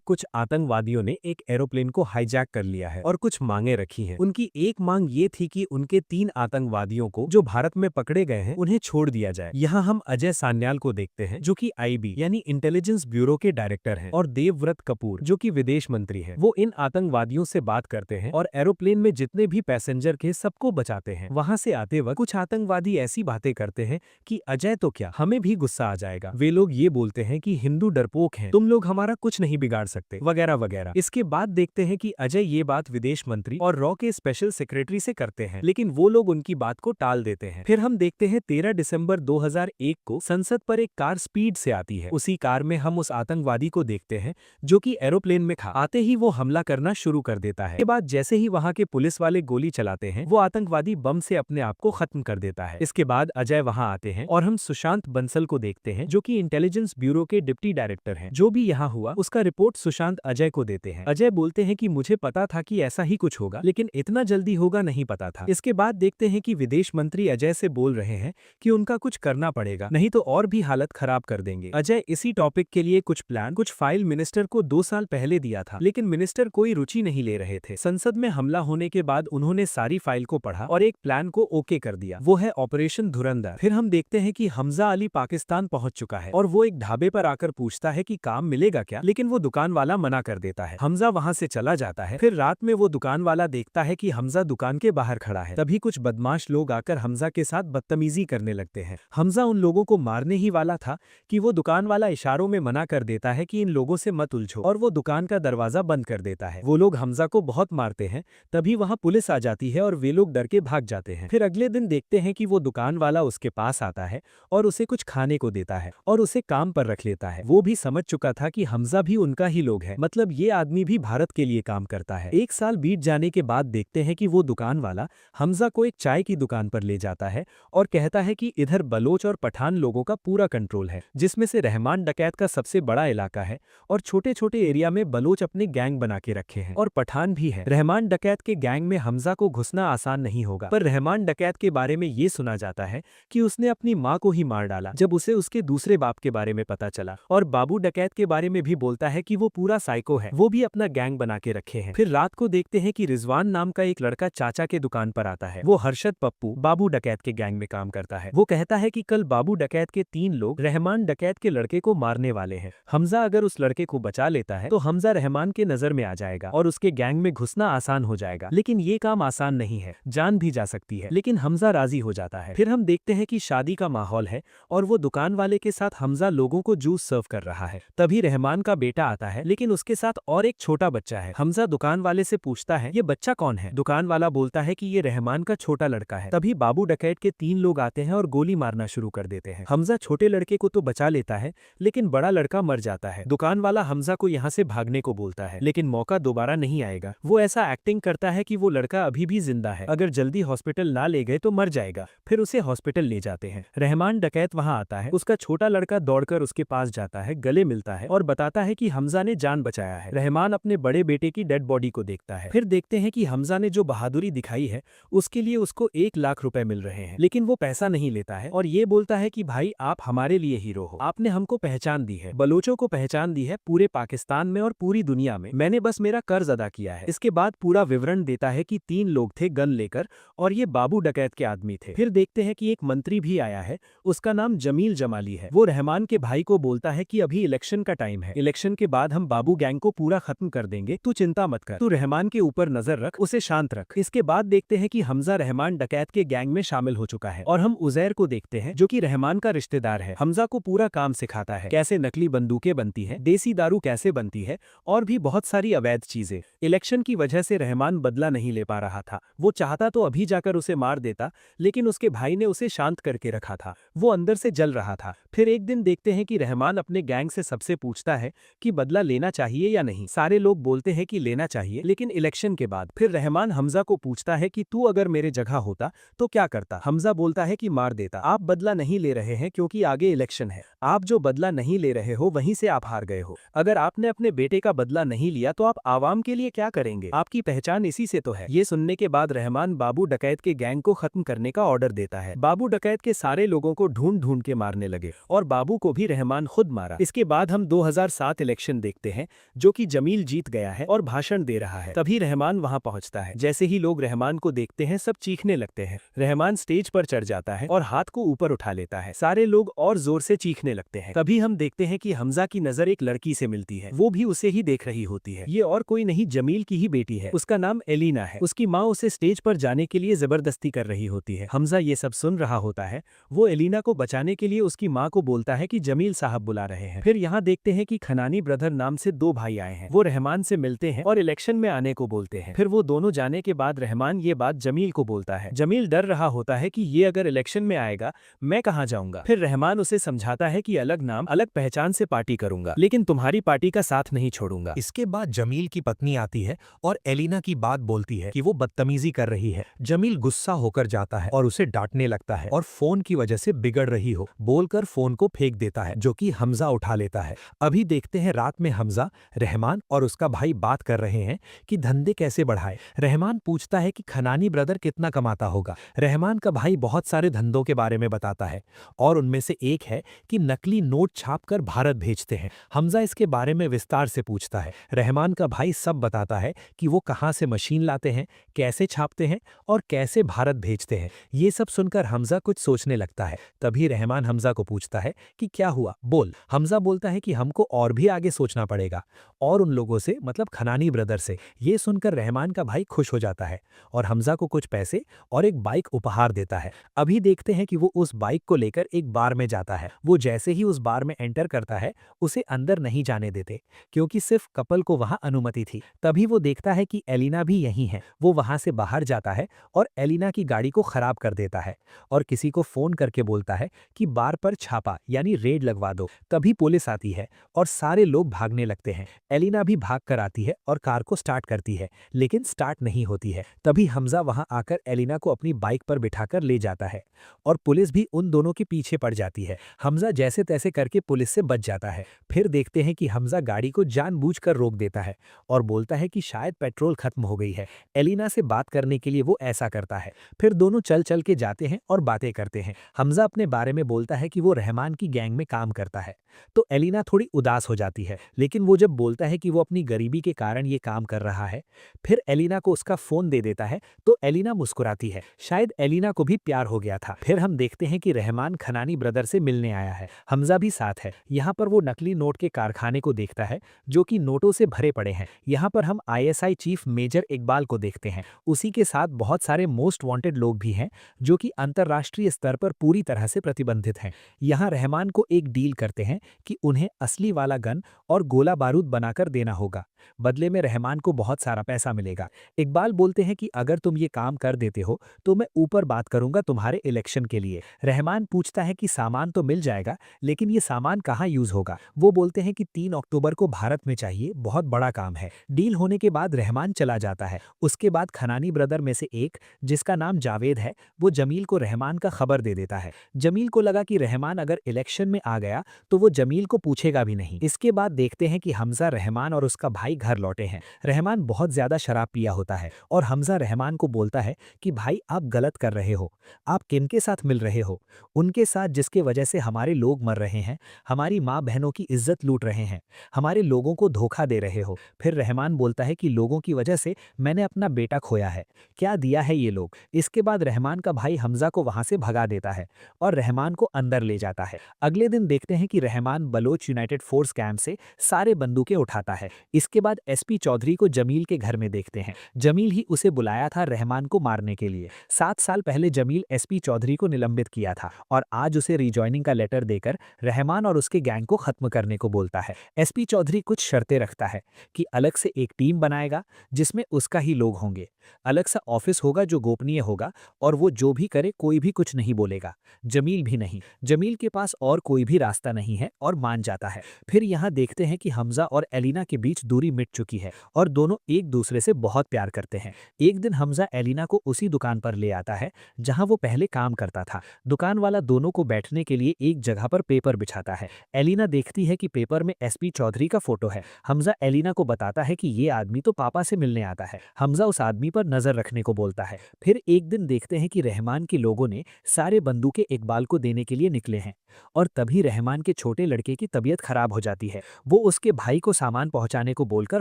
कुछ आतंकवादियों ने एक एरोप्लेन को हाईजैक कर लिया है और कुछ मांगे रखी हैं। उनकी एक मांग ये थी कि उनके 3 आतंकवादियों को जो भारत में पकड़े गए हैं उन्हें छोड़ दिया जाए। यहाँ हम अजय सान्याल को देखते हैं जो कि आईबी यानी इंटेलिजेंस ब्यूरो के डायरेक्टर हैं, और देवव्रत कपूर जो कि विदेश मंत्री हैं। वो इन आतंकवादियों से बात करते हैं और एरोप्लेन में जितने भी पैसेंजर थे सबको बचाते हैं। वहां से आते वक्त कुछ आतंकवादी ऐसी बातें करते हैं कि अजय तो क्या, हमें भी गुस्सा आ जाएगा। वे लोग ये बोलते हैं कि हिंदू डरपोक हैं, तुम लोग हमारा कुछ नहीं बिगाड़ सकते, वगैरह वगैरह। इसके बाद देखते हैं कि अजय ये बात विदेश मंत्री और रॉ के स्पेशल सेक्रेटरी से करते हैं, लेकिन वो लोग उनकी बात को टाल देते हैं। फिर हम देखते हैं 13 दिसंबर 2001 को संसद पर एक कार स्पीड से आती है। उसी कार में हम उस आतंकवादी को देखते हैं जो कि एरोप्लेन में था। आते ही वो हमला करना शुरू कर देता है। के बाद जैसे ही वहां के पुलिस वाले गोली चलाते हैं, वो आतंकवादी बम से अपने आप को खत्म कर देता है। इसके बाद अजय वहां आते हैं और हम सुशांत बंसल को देखते हैं जो कि इंटेलिजेंस ब्यूरो के डिप्टी डायरेक्टर हैं। जो भी यहाँ हुआ उसका रिपोर्ट सुशांत अजय को देते हैं। अजय बोलते हैं कि मुझे पता था कि ऐसा ही कुछ होगा, लेकिन इतना जल्दी होगा नहीं पता था। इसके बाद देखते हैं कि विदेश मंत्री अजय से बोल रहे हैं कि उनका कुछ करना पड़ेगा, नहीं तो और भी हालत खराब कर देंगे। अजय इसी टॉपिक के लिए कुछ फाइल मिनिस्टर को 2 साल पहले दिया था, लेकिन मिनिस्टर कोई रुचि नहीं ले रहे थे। संसद में हमला होने के बाद उन्होंने सारी फाइल को पढ़ा और एक प्लान को ओके कर दिया, वो है ऑपरेशन धुरंधर। फिर हम देखते हैं कि हमजा अली पाकिस्तान पहुंच चुका है और वो एक ढाबे पर आकर पूछता है कि काम मिलेगा क्या, लेकिन वो दुकान वाला मना कर देता है। हमजा वहां से चला जाता है। फिर रात में वो दुकान वाला देखता है कि हमजा दुकान के बाहर खड़ा है। तभी कुछ बदमाश लोग आकर हमजा के साथ बदतमीजी करने लगते हैं। हमजा उन लोगों को मारने ही वाला था कि वो दुकान वाला इशारों में मना कर देता है कि इन लोगों से मत उलझो, और वो दुकान का दरवाजा बंद कर देता है। वो लोग हमजा को बहुत मारते हैं। तभी वहां पुलिस आ जाती है और वे लोग डर के भाग जाते हैं। फिर अगले दिन देखते हैं कि वो दुकान वाला उसके पास आता है और उसे कुछ खाने को देता है और उसे काम पर रख लेता है। वो भी समझ चुका था कि हमजा भी उनका ही लोग है, मतलब ये आदमी भी भारत के लिए काम करता है। 1 साल बीत जाने के बाद देखते हैं कि वो दुकान वाला हमजा को एक चाय की दुकान पर ले जाता है और कहता है कि इधर बलोच और पठान लोगों का पूरा कंट्रोल है, जिसमें से रहमान डकैत का सबसे बड़ा इलाका है, और छोटे छोटे एरिया में बलोच अपने गैंग बना के रखे हैं और पठान भी है। रहमान डकैत के गैंग में हमजा को घुसना आसान नहीं होगा, पर रहमान डकैत के बारे में ये सुना जाता है कि उसने अपनी माँ को ही मार डाला जब उसे उसके दूसरे बाप के बारे में पता चला। और बाबू डकैत के बारे में भी बोलता है कि वो पूरा साइको है, वो भी अपना गैंग बना के रखे हैं। फिर रात को देखते हैं कि रिजवान नाम का एक लड़का चाचा के दुकान पर आता है। वो हर्षद पप्पू बाबू डकैत के गैंग में काम करता है। वो कहता है कि कल बाबू डकैत के 3 लोग रहमान डकैत के लड़के को मारने वाले हैं। हमजा अगर उस लड़के को बचा लेता है तो हमजा रहमान के नजर में आ जाएगा और उसके गैंग में घुसना आसान हो जाएगा, लेकिन ये काम आसान नहीं है, जान भी जा सकती है, लेकिन हमजा राजी हो जाता है। फिर हम देखते हैं कि शादी का माहौल है और वो दुकान वाले के साथ हमजा लोगों को जूस सर्व कर रहा है। तभी रहमान का बेटा आता है, लेकिन उसके साथ और एक छोटा बच्चा है। हमजा दुकान वाले से पूछता है ये बच्चा कौन है। दुकान वाला बोलता है कि ये रहमान का छोटा लड़का है। तभी बाबू डकैत के 3 लोग आते हैं और गोली मारना शुरू कर देते हैं। हमजा छोटे लड़के को तो बचा लेता है, लेकिन बड़ा लड़का मर जाता है। दुकान वाला हमजा को यहाँ से भागने को बोलता है, लेकिन मौका दोबारा नहीं आएगा। वो ऐसा एक्टिंग करता है कि वो लड़का अभी भी जिंदा है, अगर जल्दी हॉस्पिटल ना ले गए तो मर जाएगा। फिर उसे हॉस्पिटल ले जाते हैं। रहमान डकैत वहाँ आता है। उसका छोटा लड़का दौड़कर उसके पास जाता है, गले मिलता है और बताता है कि हमजा ने जान बचाया है। रहमान अपने बड़े बेटे की डेड बॉडी को देखता है। फिर देखते हैं कि हमजा ने जो बहादुरी दिखाई है उसके लिए उसको 1 लाख रुपए मिल रहे हैं, लेकिन वो पैसा नहीं लेता है और ये बोलता है कि भाई आप हमारे लिए हीरो हो, आपने हमको पहचान दी है, बलोचों को पहचान दी है पूरे पाकिस्तान में और पूरी दुनिया में, मैंने बस मेरा कर्ज अदा किया है। इसके बाद पूरा विवरण देता है कि 3 लोग थे गन लेकर और ये बाबू डकैत के आदमी थे। फिर देखते हैं कि एक मंत्री भी आया है, उसका नाम जमील जमाली है। वो रहमान के भाई को बोलता है कि अभी इलेक्शन का टाइम है, इलेक्शन के बाद हम बाबू गैंग को पूरा खत्म कर देंगे, तू चिंता मत कर, तू रहमान के ऊपर नजर रख, उसे शांत रख। इसके बाद देखते हैं कि हमजा रहमान डकैत के गैंग में शामिल हो चुका है और हम उजैर को देखते हैं जो कि रहमान का रिश्तेदार है। हमजा को पूरा काम सिखाता है, कैसे नकली बंदूकें बनती है, देसी दारू कैसे बनती है और भी बहुत सारी अवैध चीजें। इलेक्शन की वजह से रहमान बदला नहीं ले पा रहा था, वो चाहता तो अभी जाकर उसे मार देता, लेकिन उसके भाई ने उसे शांत करके रखा था, वो अंदर से जल रहा था। फिर एक दिन देखते हैं कि रहमान अपने गैंग से सबसे पूछता है कि बदला लेना चाहिए या नहीं। सारे लोग बोलते हैं कि लेना चाहिए, लेकिन इलेक्शन के बाद। फिर रहमान हमजा को पूछता है कि तू अगर मेरे जगह होता तो क्या करता। हमजा बोलता है कि मार देता। आप बदला नहीं ले रहे हैं क्योंकि आगे इलेक्शन है, आप जो बदला नहीं ले रहे हो वहीं से आप हार गए हो। अगर आपने अपने बेटे का बदला नहीं लिया तो आप आवाम के लिए क्या करेंगे, आपकी पहचान इसी से तो है। ये सुनने के बाद रहमान बाबू डकैत के गैंग को खत्म करने का ऑर्डर देता है। बाबू डकैत के सारे लोगों को ढूंढ ढूंढ के मारने लगे और बाबू को भी रहमान खुद मारा। इसके बाद हम 2007 इलेक्शन देखते हैं जो कि जमील जीत गया है और भाषण दे रहा है। तभी रहमान वहां पहुंचता है। जैसे ही लोग रहमान को देखते हैं सब चीखने लगते हैं। रहमान स्टेज पर चढ़ जाता है और हाथ को ऊपर उठा लेता है। सारे लोग और जोर से चीखने लगते हैं। तभी हम देखते हैं कि हमजा की नजर एक लड़की से मिलती है। वो भी उसे ही देख रही होती है। ये और कोई नहीं जमील की ही बेटी है। उसका नाम एलिना है। उसकी माँ उसे स्टेज पर जाने के लिए जबरदस्ती कर रही होती है। हमजा ये सब सुन रहा होता है। वो एलिना को बचाने के लिए उसकी माँ को बोलता है कि जमील साहब बुला रहे हैं। फिर यहाँ देखते हैं कि खनानी ब्रदर नाम से दो भाई आए हैं। वो रहमान से मिलते हैं और इलेक्शन में आने को बोलते हैं। फिर वो दोनों जाने के बाद रहमान ये बात जमील को बोलता है। जमील डर रहा होता है कि ये अगर इलेक्शन में आएगा मैं कहाँ जाऊंगा। फिर रहमान उसे समझाता है कि अलग नाम अलग पहचान से पार्टी करूंगा, लेकिन तुम्हारी पार्टी का साथ नहीं छोड़ूंगा। इसके बाद जमील की पत्नी आती है और एलिना की बात बोलती है कि वो बदतमीजी कर रही है। जमील गुस्सा होकर जाता है और उसे डांटने लगता है और फोन की वजह से बिगड़ रही हो बोलकर फोन को फेंक देता है, जो कि हमजा उठा लेता है। अभी देखते हैं रात में हमजा, रहमान और उसका भाई बात कर रहे हैं कि धंधे कैसे बढ़ाए। रहमान पूछता है कि खनानी ब्रदर कितना कमाता होगा। रहमान का भाई बहुत सारे धंधों के बारे में बताता है और उनमें से एक है कि नकली नोट छापकर भारत भेजते हैं। हमजा इसके बारे में विस्तार से पूछता है। रहमान का भाई सब बताता है कि वो कहाँ से मशीन लाते हैं, कैसे छापते हैं और कैसे भारत भेजते हैं। ये सब सुनकर हमजा कुछ सोचने लगता है। तभी रहमान हमजा को पूछता है कि क्या हुआ, बोल। हमजा बोलता है कि हमको और भी आगे सोचना पड़ेगा और उन लोगों से, मतलब खनानी ब्रदर से। ये सुनकर रहमान का भाई खुश हो जाता है और हमजा को कुछ पैसे और एक बाइक उपहार देता है। अभी देखते हैं कि वो उस बाइक को लेकर एक बार में जाता है। वो जैसे ही उस बार में एंटर करता है उसे अंदर नहीं जाने देते क्योंकि सिर्फ कपल को वहां अनुमति थी। तभी वो देखता है कि एलिना भी यहीं है। वो वहां से बाहर जाता है और एलिना की गाड़ी को खराब कर देता है और किसी को फोन करके बोलता है कि बार पर छापा यानी रेड लगवा दो। तभी पुलिस आती है और सारे लोग भागने लगते हैं। एलिना भी भाग कर आती है और कार को स्टार्ट करती है, लेकिन स्टार्ट नहीं होती है। तभी हमजा वहां आकर एलिना को अपनी बाइक पर बिठाकर ले जाता है और पुलिस भी उन दोनों के पीछे पड़ जाती है। हमजा जैसे तैसे करके पुलिस से बच जाता है। फिर देखते हैं कि हमजा गाड़ी को जानबूझकर रोक देता है और बोलता है कि शायद पेट्रोल खत्म हो गई है। एलिना से बात करने के लिए वो ऐसा करता है। फिर दोनों चल चल के जाते हैं और बातें करते हैं। हमजा अपने बारे में बोलता है कि वो रहमान की गैंग में काम करता है, तो एलिना थोड़ी उदास हो जाती है। लेकिन वो जब बोलता है कि वो अपनी गरीबी के कारण ये काम कर रहा है, फिर एलिना को उसका फोन दे देता है, तो एलिना मुस्कुराती है। शायद एलिना को भी प्यार हो गया था। फिर हम देखते हैं कि रहमान खनानी ब्रदर से मिलने आया है। हमजा भी साथ है। यहाँ पर वो नकली नोट के कारखाने को देखता है जो कि नोटों से भरे पड़े हैं। यहाँ पर हम आईएसआई चीफ मेजर इकबाल को देखते हैं। उसी के साथ बहुत सारे मोस्ट वांटेड लोग भी हैं जो कि अंतर्राष्ट्रीय स्तर पर पूरी तरह से प्रतिबंधित हैं। यहाँ रहमान को एक डील करते हैं कि उन्हें असली वाला गन और गोला बारूद बनाकर देना होगा। बदले में रहमान को बहुत सारा पैसा मिलेगा। इकबाल बोलते हैं कि अगर तुम ये काम कर देते हो तो मैं ऊपर बात करूंगा तुम्हारे इलेक्शन के लिए। रहमान पूछता है कि सामान तो मिल जाएगा, लेकिन ये सामान कहाँ यूज होगा। वो बोलते हैं कि 3 अक्टूबर को भारत में चाहिए, बहुत बड़ा काम है। डील होने के बाद रहमान चला जाता है। उसके बाद खनानी ब्रदर में से एक, जिसका नाम जावेद है, वो जमील को रहमान का खबर दे देता है। जमील को लगा कि रहमान अगर इलेक्शन में आ गया तो वो जमील को पूछेगा भी नहीं। इसके बाद देखते हैं कि हमजा, रहमान और उसका भाई घर लौटे हैं। रहमान बहुत ज्यादा शराब पिया होता है और हमजा रहमान को बोलता है कि भाई आप गलत कर रहे हो। आप किनके साथ मिल रहे हो? उनके साथ जिसके वजह से हमारे लोग मर रहे हैं, हमारी माँ बहनों की इज्जत लूट रहे हैं, हमारे लोगों को धोखा दे रहे हो। फिर रहमान बोलता है कि लोगों की वजह से मैंने अपना बेटा खोया है, क्या दिया है ये लोग। इसके बाद रहमान का भाई हमजा को वहां से भगा देता है और रहमान को अंदर ले जाता है। अगले दिन देखते हैं कि Rahman Baloch united force camp से सारे बंदूकें उठाता है। इसके बाद एसपी चौधरी को जमील के घर में देखते हैं। जमील ही उसे बुलाया था रहमान को मारने के लिए। 7 साल पहले जमील एसपी चौधरी को निलंबित किया था और आज उसे रिजॉइनिंग का लेटर देकर रहमान और उसके गैंग को खत्म करने को बोलता है। एसपी चौधरी कुछ शर्तें रखता है कि अलग से एक टीम बनाएगा जिसमें उसका ही लोग होंगे, अलग सा ऑफिस होगा जो गोपनीय होगा और वो जो भी करे कोई भी कुछ नहीं बोलेगा, जमील भी नहीं। जमील के पास और कोई भी रास्ता नहीं है और मान जाता है। फिर यहाँ देखते हैं कि हमजा और एलिना के बीच दूरी पूरी मिट चुकी है और दोनों एक दूसरे से बहुत प्यार करते हैं। एक दिन हमजा एलिना को उसी दुकान पर ले आता है जहां वो पहले काम करता था। दुकान वाला दोनों को बैठने के लिए एक जगह पर पेपर बिछाता है। एलिना देखती है कि पेपर में एसपी चौधरी का फोटो है। हमजा एलिना को बताता है कि ये आदमी तो पापा से मिलने आता है। हमजा उस आदमी पर नजर रखने को बोलता है। फिर एक दिन देखते हैं कि रहमान के लोगों ने सारे बंदूकें इकबाल को देने के लिए निकले हैं और तभी रहमान के छोटे लड़के की तबीयत खराब हो जाती है। वो उसके भाई को सामान पहुंचाने को बोलकर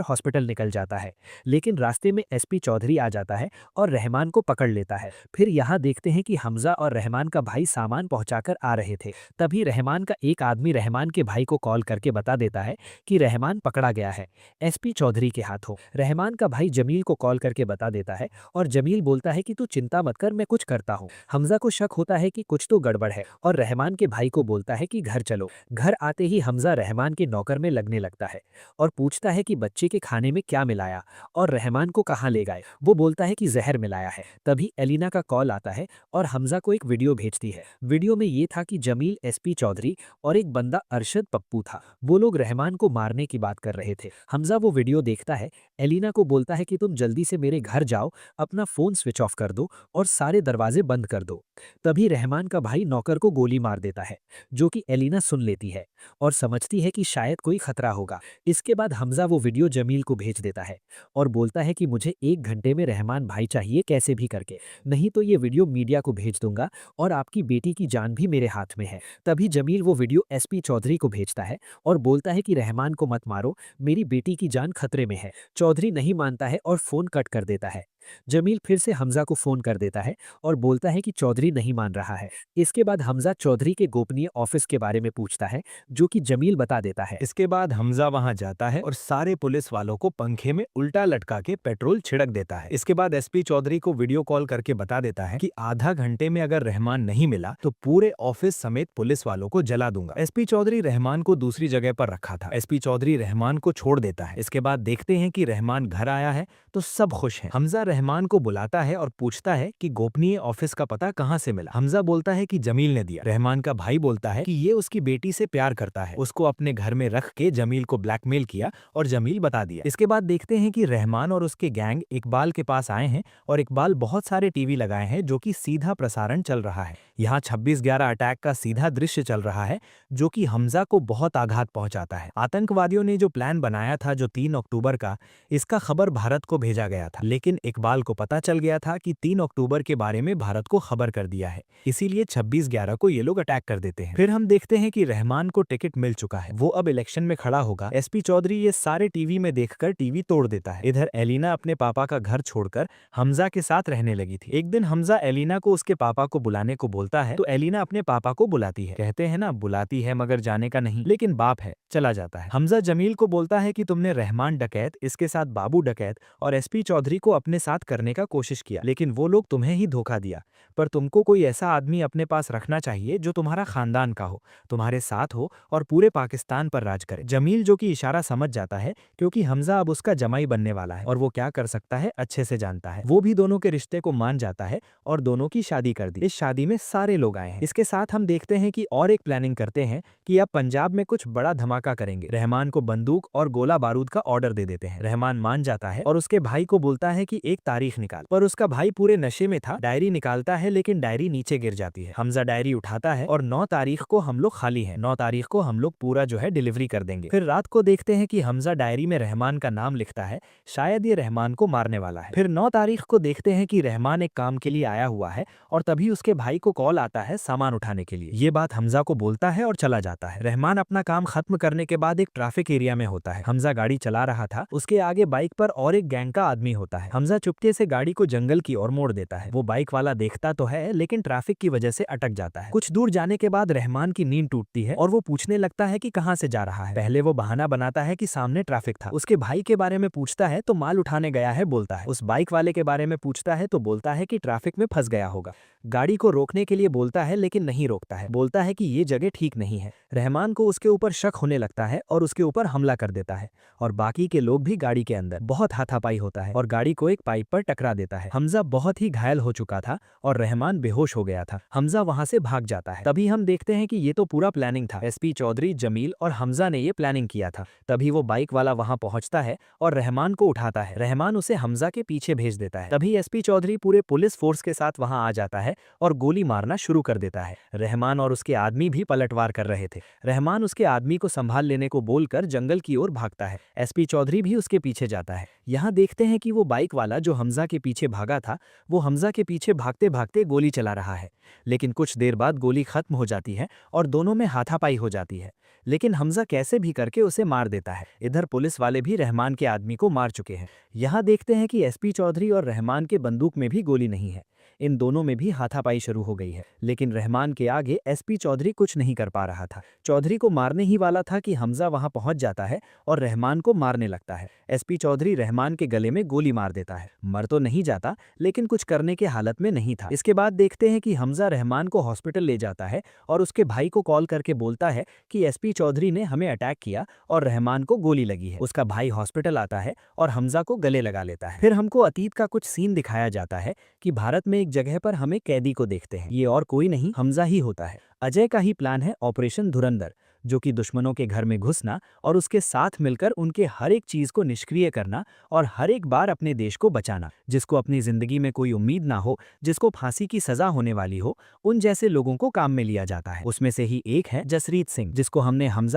हॉस्पिटल निकल जाता है, लेकिन रास्ते में एसपी चौधरी आ जाता है और रहमान को पकड़ लेता है। फिर यहाँ देखते हैं कि हमजा और रहमान का भाई सामान पहुंचाकर आ रहे थे। तभी रहमान का एक आदमी रहमान के भाई को कॉल करके बता देता है कि रहमान पकड़ा गया है एसपी चौधरी के हाथों। रहमान का भाई जमील को कॉल करके बता देता है और जमील बोलता है कि तू चिंता मत कर, मैं कुछ करता हूँ। हमजा को शक होता है कि कुछ तो गड़बड़ है और रहमान के भाई को बोलता है कि घर चलो। घर आते ही हमजा रहमान के नौकर में लगने लगता है और पूछता है कि बच्चे के खाने में क्या मिलाया और रहमान को कहाँ ले गए। वो बोलता है कि जहर मिलाया है। तभी एलिना का कॉल आता है और हमजा को एक वीडियो भेजती है। वीडियो में ये था कि जमील, एसपी चौधरी और एक बंदा अरशद पप्पू था। वो लोग रहमान को मारने की बात कर रहे थे। हमजा वो वीडियो देखता है। एलिना को बोलता है कि तुम जल्दी से मेरे घर जाओ, अपना फोन स्विच ऑफ कर दो और सारे दरवाजे बंद कर दो। तभी रहमान का भाई नौकर को गोली मार देता है, जो कि एलिना सुन लेती है और समझती है कि शायद कोई खतरा होगा। इसके बाद हमजा वो वीडियो जमील को भेज देता है और बोलता है कि मुझे 1 घंटे में रहमान भाई चाहिए कैसे भी करके, नहीं तो ये वीडियो मीडिया को भेज दूंगा और आपकी बेटी की जान भी मेरे हाथ में है। तभी जमील वो वीडियो एसपी चौधरी को भेजता है और बोलता है कि रहमान को मत मारो, मेरी बेटी की जान खतरे में है। चौधरी नहीं मानता है और फोन कट कर देता है। जमील फिर से हमजा को फोन कर देता है और बोलता है कि चौधरी नहीं मान रहा है। इसके बाद हमजा चौधरी के गोपनीय ऑफिस के बारे में पूछता है, जो कि जमील बता देता है। इसके बाद हमजा वहां जाता है और सारे पुलिस वालों को पंखे में उल्टा लटका के पेट्रोल छिड़क देता है। इसके बाद एसपी चौधरी को वीडियो कॉल करके बता देता है कि आधा घंटे में अगर रहमान नहीं मिला तो पूरे ऑफिस समेत पुलिस वालों को जला दूंगा। एसपी चौधरी रहमान को दूसरी जगह पर रखा था। एसपी चौधरी रहमान को छोड़ देता है। इसके बाद देखते हैं कि रहमान घर आया है तो सब खुश हैं। हमजा रहमान को बुलाता है और पूछता है कि गोपनीय ऑफिस का पता कहां से मिला। हमजा बोलता है कि जमील ने दिया। रहमान का भाई बोलता है कि ये उसकी बेटी से प्यार करता है, उसको अपने घर में रख के जमील को ब्लैकमेल किया और जमील बता दिया। इसके बाद देखते हैं कि रहमान और उसके गैंग इकबाल के पास आए हैं और इकबाल बहुत सारे टीवी लगाए हैं जो कि सीधा प्रसारण चल रहा है। यहाँ 26/11 अटैक का सीधा दृश्य चल रहा है जो कि हमजा को बहुत आघात पहुंचाता है। आतंकवादियों ने जो प्लान बनाया था जो 3 अक्टूबर का, इसका खबर भारत को भेजा गया था, लेकिन इकबाल को पता चल गया था कि 3 अक्टूबर के बारे में भारत को खबर कर दिया है, इसीलिए 26/11 को ये लोग अटैक कर देते हैं। फिर हम देखते हैं कि रहमान को टिकट मिल चुका है, वो अब इलेक्शन में खड़ा होगा। एसपी चौधरी ये सारे टीवी में देखकर टीवी तोड़ देता है। इधर एलिना अपने पापा का घर छोड़कर हमजा के साथ रहने लगी थी। एक दिन हमजा एलिना को उसके पापा को बुलाने को बोलता है तो एलिना अपने पापा को बुलाती है। कहते हैं ना, बुलाती है मगर जाने का नहीं, लेकिन बाप है, चला जाता है। हमजा जमील को बोलता है कि तुमने रहमान डकैत, इसके साथ बाबू डकैत और एसपी चौधरी को अपने साथ करने का कोशिश किया, लेकिन वो लोग तुम्हें ही धोखा दिया। पर तुमको कोई ऐसा आदमी अपने पास रखना चाहिए जो तुम्हारा खानदान का हो, तुम्हारे साथ हो और पूरे पाकिस्तान पर राज करे। जमील जो कि इशारा समझ जाता है क्योंकि हमजा अब उसका जमाई बनने वाला है और वो क्या कर सकता है अच्छे से जानता है। वो भी दोनों के रिश्ते को मान जाता है और दोनों की शादी कर दी। इस शादी में सारे लोग आए हैं। इसके साथ हम देखते हैं कि और एक प्लानिंग करते हैं कि अब पंजाब में कुछ बड़ा धमाका करेंगे। रहमान को बंदूक और गोला बारूद का ऑर्डर दे देते हैं। रहमान मान जाता है और उसके भाई को बोलता है कि एक तारीख निकाल, पर उसका भाई पूरे नशे में था। डायरी निकालता है लेकिन डायरी नीचे गिर जाती है। हमजा डायरी उठाता है और 9 तारीख को हम लोग खाली हैं, 9 तारीख को हम लोग पूरा जो है डिलीवरी कर देंगे। फिर रात को देखते हैं कि हमजा डायरी में रहमान का नाम लिखता है, शायद ये रहमान को मारने वाला है। फिर 9 तारीख को देखते हैं कि रहमान एक काम के लिए आया हुआ है और तभी उसके भाई को कॉल आता है सामान उठाने के लिए। ये बात हमजा को बोलता है और चला जाता है। रहमान अपना काम खत्म करने के बाद एक ट्रैफिक एरिया में होता है। हमजा गाड़ी चला रहा था, उसके आगे बाइक पर और एक गैंग का आदमी होता है। हमजा चुपके से गाड़ी को जंगल की ओर मोड़ देता है। वो बाइक वाला देखता तो है लेकिन ट्रैफिक की वजह से अटक जाता है। कुछ दूर जाने के बाद रहमान की नींद टूटती है और वो पूछने लगता है कि कहां से जा रहा है। पहले वो बहाना बनाता है कि सामने ट्रैफिक था। उसके भाई के बारे में पूछता है तो माल उठाने गया है बोलता है। उस बाइक वाले के बारे में पूछता है तो बोलता है कि ट्रैफिक में फंस गया होगा। गाड़ी को रोकने के लिए बोलता है लेकिन नहीं रोकता है, बोलता है कि ये जगह ठीक नहीं है। रहमान को उसके ऊपर शक होने लगता है और उसके ऊपर हमला कर देता है और बाकी के लोग भी गाड़ी के अंदर। बहुत हाथापाई होता है और गाड़ी को एक पाइप पाइप पर टकरा देता है। हमजा बहुत ही घायल हो चुका था और रहमान बेहोश हो गया था। हमजा वहां से भाग जाता है। तभी हम देखते हैं कि ये तो पूरा प्लानिंग था। एसपी चौधरी, जमील और हमजा ने ये प्लानिंग किया था। तभी वो बाइक वाला वहां पहुंचता है और रहमान को उठाता है। रहमान उसे हमजा के पीछे भेज देता है। तभी एसपी चौधरी पूरे पुलिस फोर्स के साथ वहां आ जाता है और गोली मारना शुरू कर देता है। रहमान और उसके आदमी भी पलटवार कर रहे थे। रहमान उसके आदमी को संभाल लेने को बोलकर जंगल की ओर भागता है। एसपी चौधरी भी उसके पीछे जाता है। यहाँ देखते हैं कि वो बाइक वाला जो हमजा के पीछे भागा था, वो हमजा के पीछे भागते भागते गोली चला रहा है। लेकिन कुछ देर बाद गोली खत्म हो जाती है और दोनों में हाथापाई हो जाती है। लेकिन हमजा कैसे भी करके उसे मार देता है। इधर पुलिस वाले भी रहमान के आदमी को मार चुके हैं। यहाँ देखते हैं कि एसपी चौधरी और रहमान के बंदूक में भी गोली नहीं है। इन दोनों में भी हाथापाई शुरू हो गई है। लेकिन रहमान के आगे एसपी चौधरी कुछ नहीं कर पा रहा था। चौधरी को मारने ही वाला था कि हमजा वहां पहुंच जाता है और रहमान को मारने लगता है। एसपी चौधरी रहमान के गले में गोली मार देता है। मर तो नहीं जाता, लेकिन कुछ करने के हालत में नहीं था। इसके बाद देखते हैं कि हमजा रहमान को हॉस्पिटल ले जाता है और उसके भाई को कॉल करके बोलता है कि एसपी चौधरी ने हमें अटैक किया और रहमान को गोली लगी है। उसका भाई हॉस्पिटल आता है और हमजा को गले लगा लेता है। फिर हमको अतीत का कुछ सीन दिखाया जाता है कि भारत में एक जगह पर हमें कैदी को देखते हैं। ये और कोई नहीं, हमजा ही होता है। अजय का ही प्लान है ऑपरेशन धुरंधर, जो कि दुश्मनों के घर में घुसना और उसके साथ मिलकर उनके हर एक चीज को निष्क्रिय करना और हर एक बार अपने देश को बचाना। जिसको अपनी जिंदगी में कोई उम्मीद ना हो, जिसको फांसी की सजा होने वाली हो, उन जैसे लोगों को काम में लिया जाता है। उसमें से ही एक है जसरीत सिंह, जिसको हमने हमजा